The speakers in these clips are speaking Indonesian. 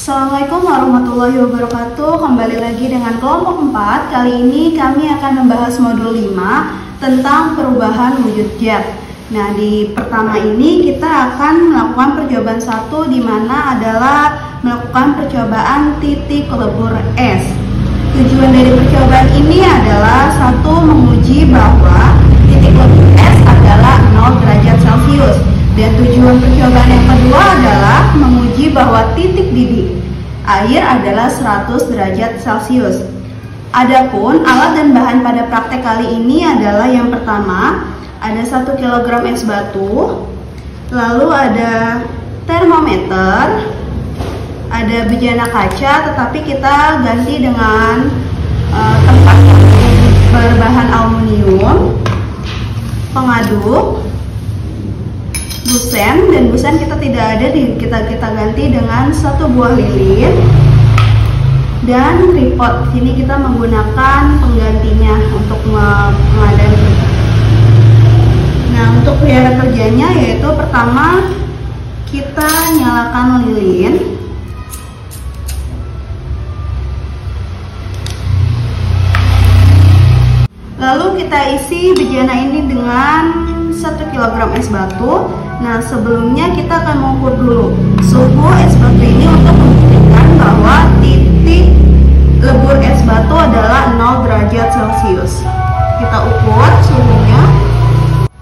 Assalamualaikum warahmatullahi wabarakatuh. Kembali lagi dengan kelompok 4. Kali ini kami akan membahas modul 5 tentang perubahan wujud zat. Nah, di pertama ini kita akan melakukan percobaan 1, di mana adalah melakukan percobaan titik lebur es. Tujuan dari percobaan ini adalah 1. Menguji bahwa titik lebur es adalah 0 derajat Celcius. Dan tujuan percobaan yang kedua adalah menguji bahwa titik didih air adalah 100 derajat Celcius. Adapun alat dan bahan pada praktek kali ini adalah yang pertama, ada 1 kg es batu, lalu ada termometer, ada bejana kaca tetapi kita ganti dengan tempat berbahan aluminium, pengaduk, busen, dan busen kita tidak ada, kita ganti dengan 1 buah lilin dan tripod. Sini kita menggunakan penggantinya untuk memadai. Nah, untuk cara kerjanya yaitu pertama kita nyalakan lilin, lalu kita isi bejana ini dengan 1 kg es batu. Nah, sebelumnya kita akan mengukur dulu suhu es batu ini untuk membuktikan bahwa titik lebur es batu adalah 0 derajat Celcius. Kita ukur suhunya.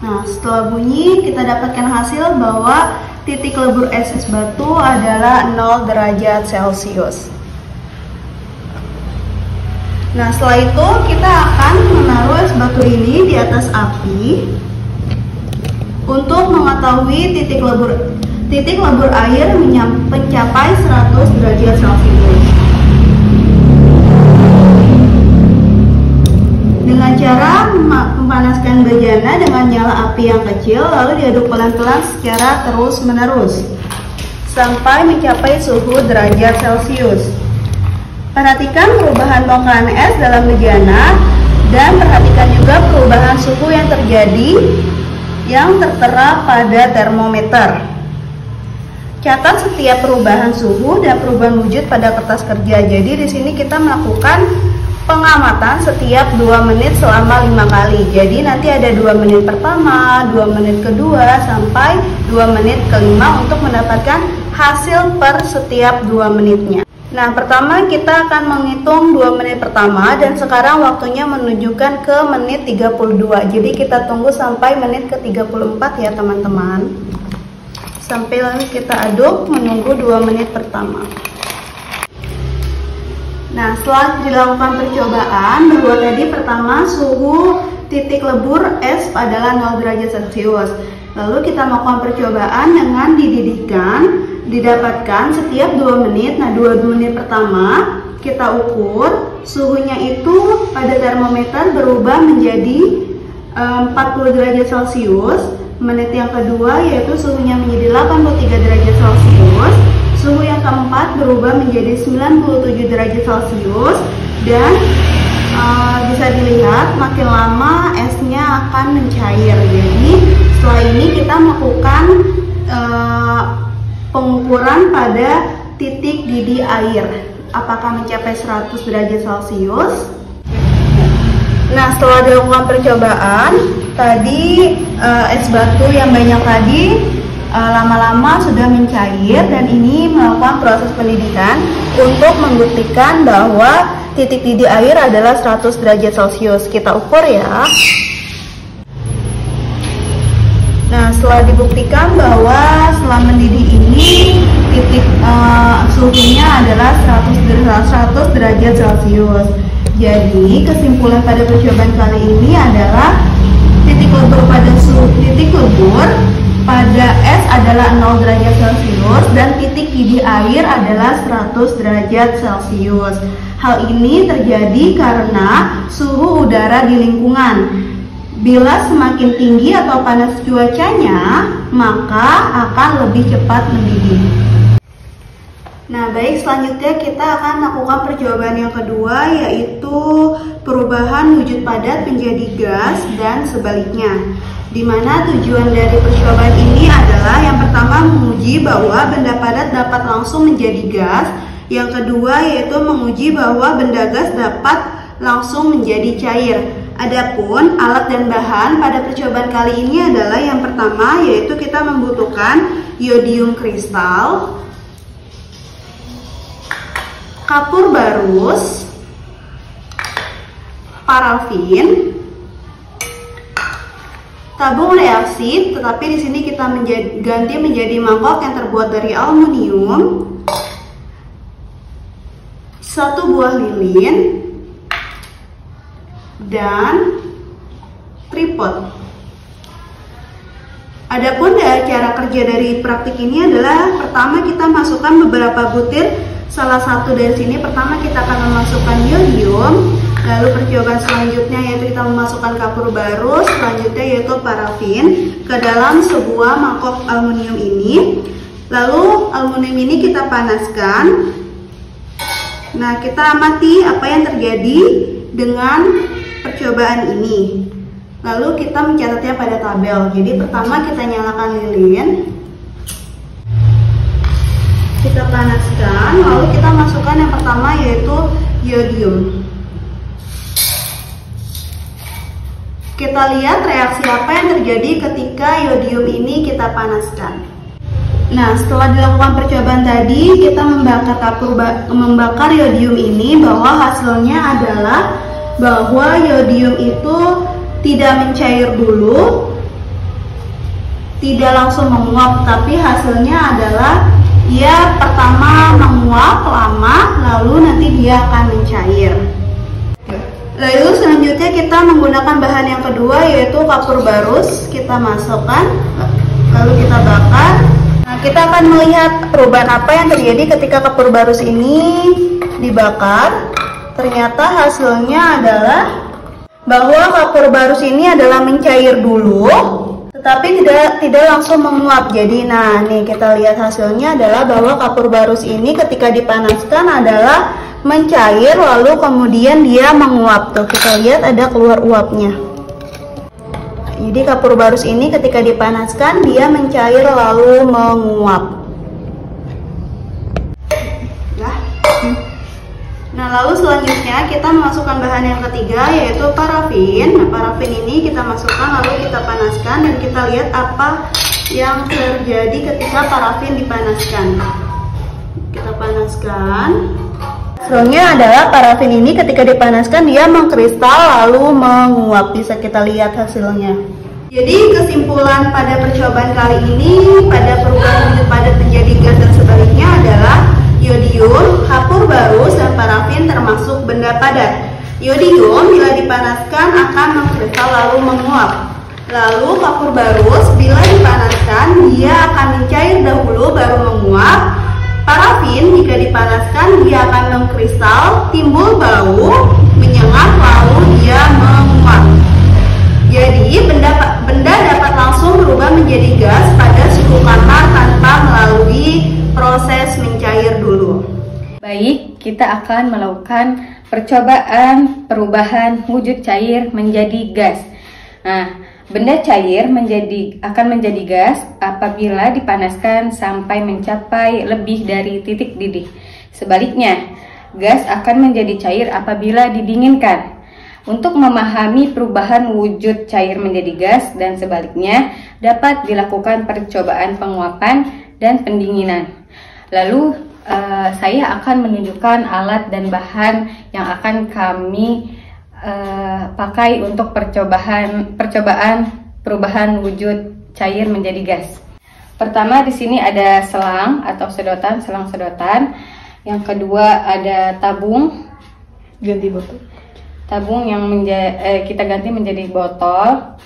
Nah, setelah bunyi kita dapatkan hasil bahwa titik lebur es batu adalah 0 derajat Celcius. Nah, setelah itu kita akan menaruh es batu ini di atas api untuk mengetahui titik lebur air mencapai 100 derajat Celcius. Dengan cara memanaskan bejana dengan nyala api yang kecil, lalu diaduk pelan-pelan secara terus-menerus sampai mencapai suhu derajat Celcius. Perhatikan perubahan bongkahan es dalam bejana dan perhatikan juga perubahan suhu yang terjadi yang tertera pada termometer. Catat setiap perubahan suhu dan perubahan wujud pada kertas kerja. Jadi di sini kita melakukan pengamatan setiap 2 menit selama 5 kali. Jadi nanti ada 2 menit pertama, 2 menit kedua, sampai 2 menit kelima untuk mendapatkan hasil per setiap 2 menitnya. Nah, pertama kita akan menghitung 2 menit pertama dan sekarang waktunya menunjukkan ke menit 32. Jadi kita tunggu sampai menit ke 34 ya teman-teman. Sampai lalu kita aduk menunggu 2 menit pertama. Nah, setelah dilakukan percobaan bahwa tadi pertama suhu titik lebur es adalah 0 derajat Celcius. Lalu kita melakukan percobaan dengan dididihkan, didapatkan setiap 2 menit. Nah, 2 menit pertama kita ukur suhunya itu pada termometer berubah menjadi 40 derajat Celcius. Menit yang kedua yaitu suhunya menjadi 83 derajat Celcius. Suhu yang keempat berubah menjadi 97 derajat Celcius. Dan bisa dilihat makin lama esnya akan mencair. Jadi setelah ini kita melakukan pengukuran pada titik didih air, apakah mencapai 100 derajat Celcius. Nah, setelah dilakukan percobaan tadi es batu yang banyak tadi lama-lama sudah mencair, dan ini melakukan proses pendidikan untuk membuktikan bahwa titik didih air adalah 100 derajat Celcius. Kita ukur ya. Nah, setelah dibuktikan bahwa setelah mendidih ini titik suhunya adalah 100 derajat Celcius. Jadi kesimpulan pada percobaan kali ini adalah titik lebur pada es adalah 0 derajat Celcius dan titik didih air adalah 100 derajat Celcius. Hal ini terjadi karena suhu udara di lingkungan. Bila semakin tinggi atau panas cuacanya, maka akan lebih cepat mendidih. Nah, baik, selanjutnya kita akan lakukan percobaan yang kedua, yaitu perubahan wujud padat menjadi gas dan sebaliknya. Di mana tujuan dari percobaan ini adalah adalah yang pertama menguji bahwa benda padat dapat langsung menjadi gas. Yang kedua yaitu menguji bahwa benda gas dapat langsung menjadi cair. Adapun alat dan bahan pada percobaan kali ini adalah yang pertama yaitu kita membutuhkan iodium kristal, kapur barus, parafin, tabung reaksi, tetapi di sini kita ganti menjadi mangkok yang terbuat dari aluminium, 1 buah lilin, dan tripod. Adapun cara kerja dari praktik ini adalah pertama kita masukkan beberapa butir salah satu dari sini. Pertama kita akan memasukkan iodium, lalu percobaan selanjutnya yaitu kita memasukkan kapur barus, selanjutnya yaitu parafin ke dalam sebuah mangkok aluminium ini. Lalu aluminium ini kita panaskan. Nah, kita amati apa yang terjadi dengan percobaan ini. Lalu kita mencatatnya pada tabel. Jadi pertama kita nyalakan lilin, kita panaskan, lalu kita masukkan yang pertama yaitu iodium. Kita lihat reaksi apa yang terjadi ketika iodium ini kita panaskan. Nah, setelah dilakukan percobaan tadi, kita membakar iodium ini, bahwa hasilnya adalah bahwa iodium itu tidak mencair dulu, tidak langsung menguap, tapi hasilnya adalah ia pertama menguap lama, lalu nanti dia akan mencair. Lalu selanjutnya kita menggunakan bahan yang kedua yaitu kapur barus. Kita masukkan, lalu kita bakar. Nah, kita akan melihat perubahan apa yang terjadi ketika kapur barus ini dibakar. Ternyata hasilnya adalah bahwa kapur barus ini adalah mencair dulu, tetapi tidak langsung menguap. Jadi, nah nih kita lihat hasilnya adalah bahwa kapur barus ini ketika dipanaskan adalah mencair, lalu kemudian dia menguap. Tuh kita lihat ada keluar uapnya. Jadi kapur barus ini ketika dipanaskan dia mencair lalu menguap. Nah, lalu selanjutnya kita memasukkan bahan yang ketiga yaitu parafin. Nah, parafin ini kita masukkan lalu kita panaskan dan kita lihat apa yang terjadi ketika parafin dipanaskan. Kita panaskan. Hasilnya adalah parafin ini ketika dipanaskan dia mengkristal lalu menguap. Bisa kita lihat hasilnya. Jadi kesimpulan pada percobaan kali ini pada perubahan wujud padat menjadi gas dan sebaliknya adalah iodium, kapur barus, dan parafin termasuk benda padat. Iodium bila dipanaskan akan mengkristal lalu menguap. Lalu kapur barus bila dipanaskan dia akan mencair dahulu baru menguap. Parafin jika dipanaskan dia akan mengkristal, timbul bau, menyengat lalu dia menguap. Jadi benda dapat langsung berubah menjadi gas pada suhu kamar tanpa melalui proses mencair dulu. Baik, kita akan melakukan percobaan perubahan wujud cair menjadi gas. Nah, benda cair akan menjadi gas apabila dipanaskan sampai mencapai lebih dari titik didih. Sebaliknya, gas akan menjadi cair apabila didinginkan. Untuk memahami perubahan wujud cair menjadi gas dan sebaliknya, dapat dilakukan percobaan penguapan dan pendinginan. Lalu saya akan menunjukkan alat dan bahan yang akan kami pakai untuk percobaan perubahan wujud cair menjadi gas. Pertama di sini ada selang atau sedotan, selang sedotan. Yang kedua ada tabung, ganti botol. Tabung yang kita ganti menjadi botol.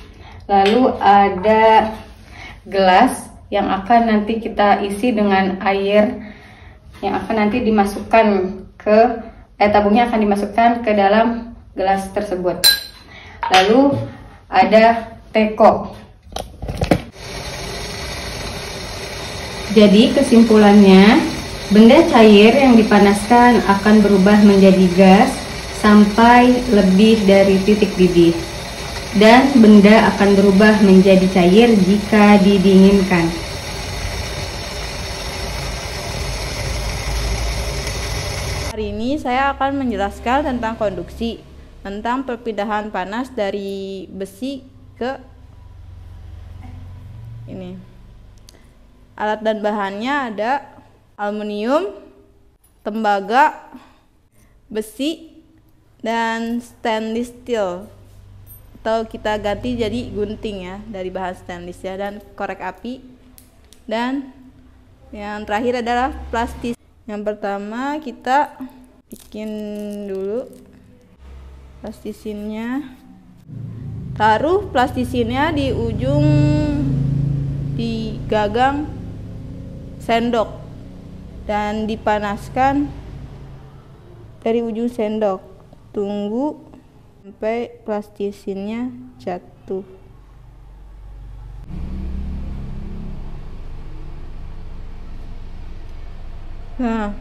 Lalu ada gelas yang akan nanti kita isi dengan air yang akan nanti dimasukkan ke tabungnya akan dimasukkan ke dalam gelas tersebut. Lalu ada teko. Jadi kesimpulannya, benda cair yang dipanaskan akan berubah menjadi gas sampai lebih dari titik didih, dan benda akan berubah menjadi cair jika didinginkan. Hari ini saya akan menjelaskan tentang konduksi, tentang perpindahan panas dari besi ke ini. Alat dan bahannya ada aluminium, tembaga, besi, dan stainless steel, atau kita ganti jadi gunting ya, dari bahan stainless ya, dan korek api, dan yang terakhir adalah plastis. Yang pertama kita bikin dulu plastisinnya. Taruh plastisinnya di ujung, di gagang sendok, dan dipanaskan dari ujung sendok. Tunggu sampai plastisinnya jatuh. Nah,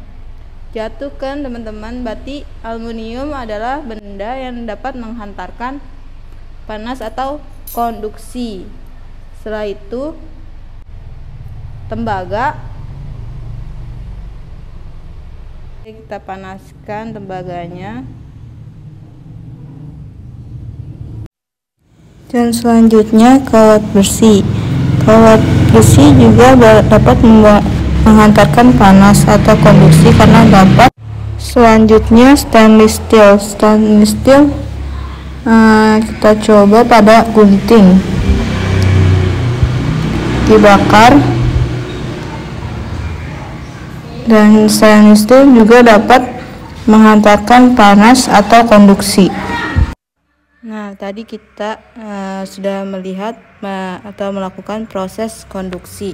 jatuh kan teman-teman, berarti aluminium adalah benda yang dapat menghantarkan panas atau konduksi. Setelah itu tembaga, kita panaskan tembaganya. Dan selanjutnya kawat besi. Kawat besi juga dapat menghantarkan panas atau konduksi karena dapat. Selanjutnya stainless steel. Stainless steel kita coba pada gunting, dibakar, dan stainless steel juga dapat menghantarkan panas atau konduksi. Nah, tadi kita sudah melihat atau melakukan proses konduksi.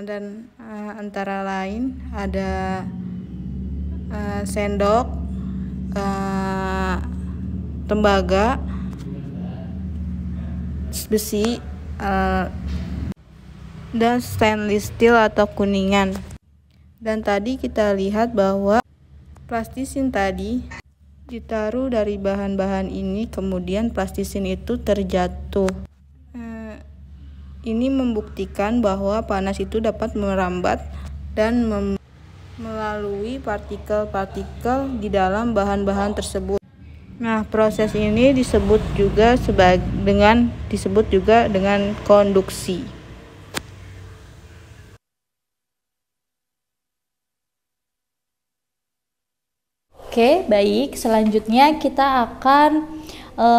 Dan antara lain ada sendok, tembaga, besi, dan stainless steel atau kuningan. Dan tadi kita lihat bahwa plastisin tadi ditaruh dari bahan-bahan ini, kemudian plastisin itu terjatuh. Ini membuktikan bahwa panas itu dapat merambat dan melalui partikel-partikel di dalam bahan-bahan tersebut. Nah, proses ini disebut juga dengan konduksi. Oke, baik. Selanjutnya kita akan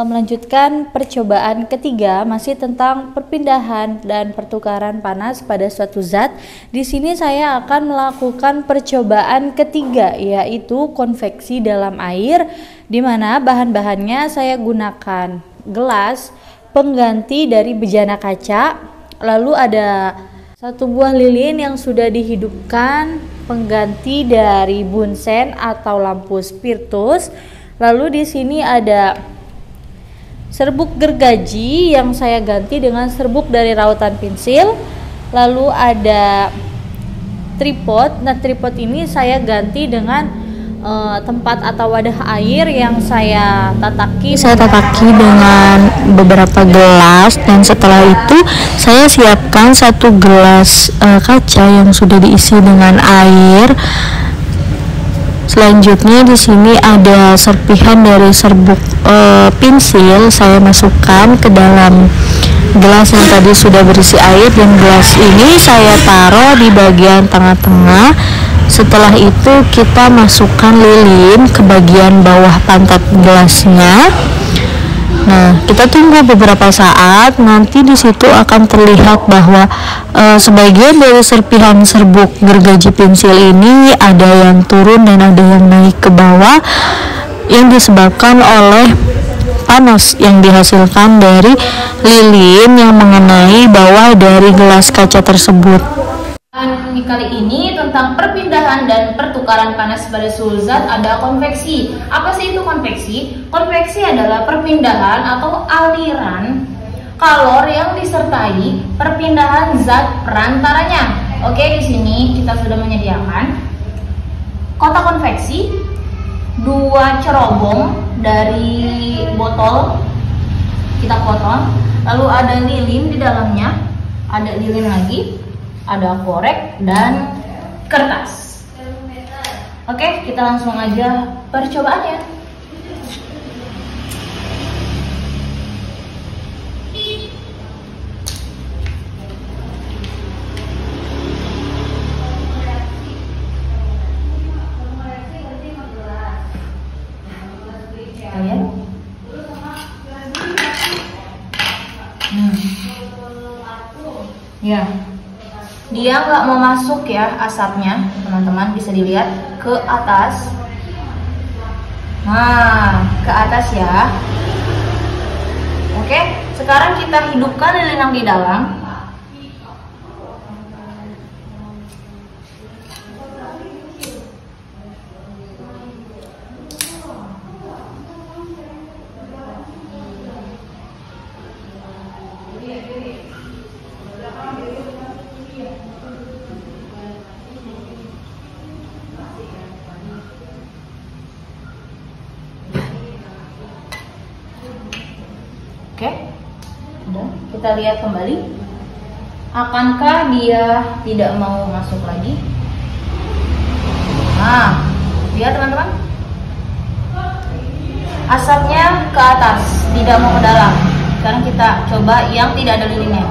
melanjutkan percobaan ketiga, masih tentang perpindahan dan pertukaran panas pada suatu zat. Di sini saya akan melakukan percobaan ketiga, yaitu konveksi dalam air, di mana bahan-bahannya saya gunakan gelas pengganti dari bejana kaca, lalu ada satu buah lilin yang sudah dihidupkan pengganti dari bunsen atau lampu spiritus. Lalu di sini ada serbuk gergaji yang saya ganti dengan serbuk dari rautan pensil. Lalu ada tripod. Nah, tripod ini saya ganti dengan tempat atau wadah air yang saya tataki dengan beberapa gelas, dan setelah itu saya siapkan satu gelas kaca yang sudah diisi dengan air. Selanjutnya di sini ada serpihan dari serbuk pensil, saya masukkan ke dalam gelas yang tadi sudah berisi air, dan gelas ini saya taruh di bagian tengah-tengah. Setelah itu kita masukkan lilin ke bagian bawah pantat gelasnya. Nah, kita tunggu beberapa saat. Nanti di situ akan terlihat bahwa sebagian dari serpihan serbuk gergaji pensil ini ada yang turun dan ada yang naik ke bawah, yang disebabkan oleh panas yang dihasilkan dari lilin yang mengenai bawah dari gelas kaca tersebut. Kali ini tentang perpindahan dan pertukaran panas pada suhu zat ada konveksi. Apa sih itu konveksi? Konveksi adalah perpindahan atau aliran kalor yang disertai perpindahan zat perantaranya. Oke, di sini kita sudah menyediakan kotak konveksi, 2 cerobong dari botol kita potong, lalu ada lilin di dalamnya, ada lilin lagi, ada korek dan kertas. Oke, kita langsung aja percobaannya. Ya, dia nggak mau masuk ya asapnya, teman-teman bisa dilihat ke atas. Nah, ke atas ya. Oke, sekarang kita hidupkan lilin yang di dalam. Oke, udah, kita lihat kembali. Akankah dia tidak mau masuk lagi? Nah, lihat teman-teman, asapnya ke atas, tidak mau ke dalam. Sekarang kita coba yang tidak ada lilinnya.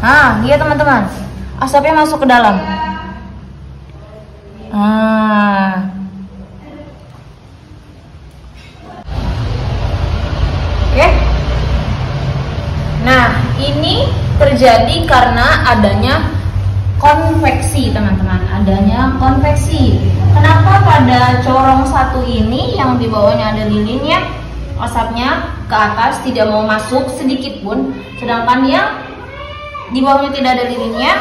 Nah, lihat teman-teman, asapnya masuk ke dalam. Oke. Nah, ini terjadi karena adanya konveksi, teman-teman. Adanya konveksi. Kenapa pada corong satu ini yang di bawahnya ada lilinnya, asapnya ke atas tidak mau masuk sedikit pun, sedangkan yang di bawahnya tidak ada lilinnya,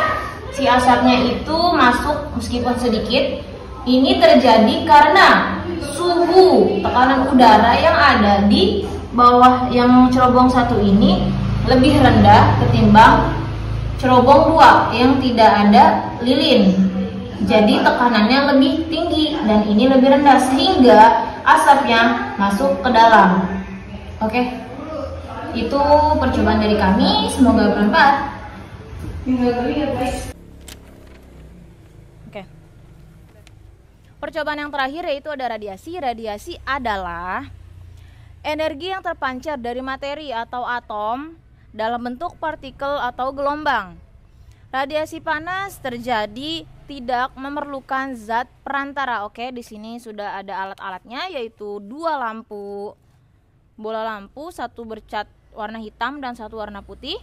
si asapnya itu masuk meskipun sedikit. Ini terjadi karena suhu tekanan udara yang ada di bawah yang cerobong satu ini lebih rendah ketimbang cerobong dua yang tidak ada lilin. Jadi tekanannya lebih tinggi dan ini lebih rendah sehingga asapnya masuk ke dalam. Oke, itu percobaan dari kami, semoga bermanfaat. Oke. Percobaan yang terakhir yaitu ada radiasi. Radiasi adalah energi yang terpancar dari materi atau atom dalam bentuk partikel atau gelombang. Radiasi panas terjadi tidak memerlukan zat perantara. Oke, di sini sudah ada alat-alatnya yaitu 2 lampu bola lampu, satu bercat warna hitam dan satu warna putih.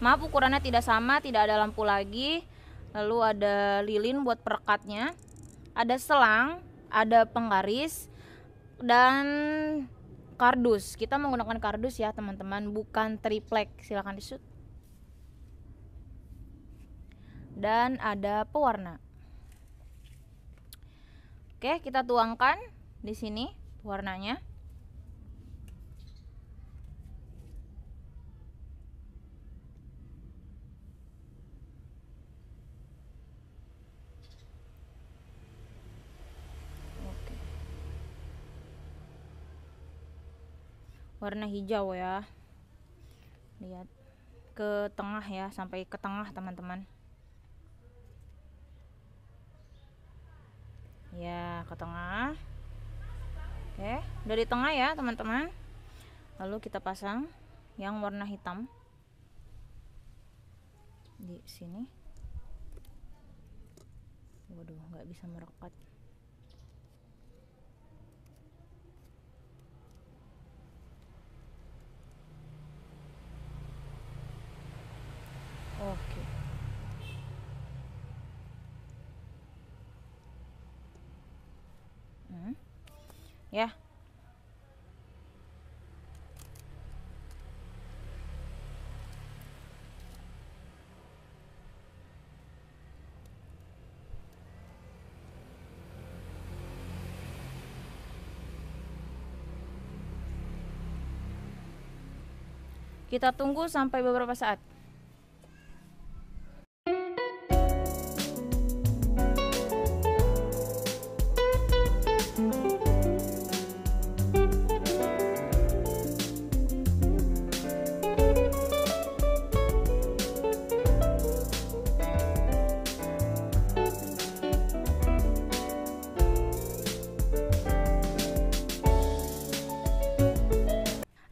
Maaf, ukurannya tidak sama, tidak ada lampu lagi. Lalu ada lilin buat perekatnya, ada selang, ada penggaris dan kardus. Kita menggunakan kardus ya teman-teman, bukan triplek. Silahkan disut. Dan ada pewarna. Oke, kita tuangkan di sini pewarnanya. Oke. Warna hijau ya. Lihat ke tengah ya, sampai ke tengah teman-teman. Ya, ke tengah. Oke, dari tengah ya teman-teman. Lalu kita pasang yang warna hitam di sini. Waduh, nggak bisa merekat. Oke. Ya. Kita tunggu sampai beberapa saat.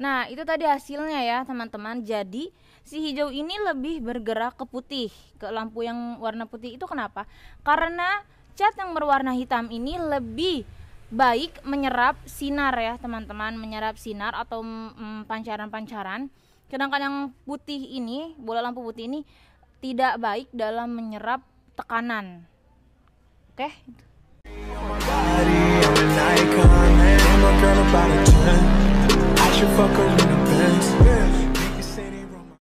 Nah, itu tadi hasilnya ya teman-teman. Jadi si hijau ini lebih bergerak ke putih, ke lampu yang warna putih. Itu kenapa? Karena cat yang berwarna hitam ini lebih baik menyerap sinar ya teman-teman, menyerap sinar atau pancaran-pancaran. Sedangkan yang putih ini, bola lampu putih ini tidak baik dalam menyerap tekanan. Oke? I should fuck her in the Benz.